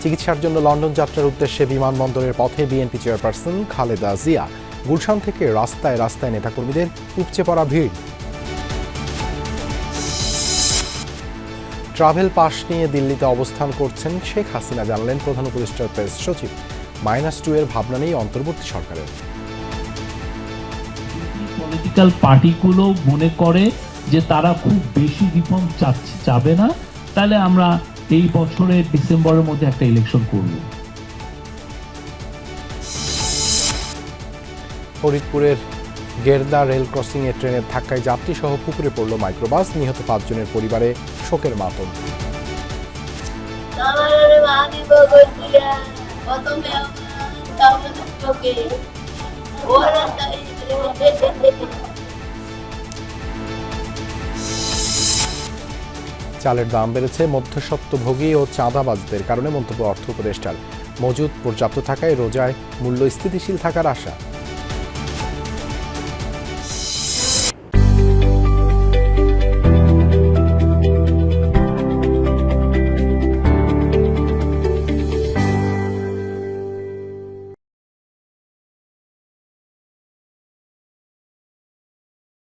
চিকিৎসার জন্য লন্ডন যাত্রার উদ্দেশ্যে বিমানবন্দরের পথে বিএনপি চেয়ারপারসন খালেদা জিয়া। গুলশান থেকে রাস্তায় রাস্তায় নেতাকর্মীদের উপচে পড়া ভিড়। ট্রাভেল পাস নিয়ে দিল্লিতে অবস্থান করছেন শেখ হাসিনা, জানালেন প্রধান উপদেষ্টার প্রেস সচিব। -2 এর ভাবনা নেই অন্তর্বর্তী সরকারের। পলিটিক্যাল পার্টিগুলো মনে করে যে তারা খুব বেশি রিফর্ম চাবে না, তাহলে আমরা এই বছরের ডিসেম্বরের মধ্যে একটা ইলেকশন করব। ফরিদপুরের গেরদা রেল ক্রসিং এ ট্রেনের ধাক্কায় যাত্রী সহ পুকুরে পড়ল মাইক্রোবাস, নিহত 5 জনের পরিবারে শোকের মাতম। চালের দাম বেড়েছে মধ্যস্বত্বভোগী ও চাঁদাবাজদের কারণে, মন্তব্য অর্থ উপদেষ্টার। মজুদ পর্যাপ্ত থাকায় রোজায় মূল্য স্থিতিশীল থাকার আশা।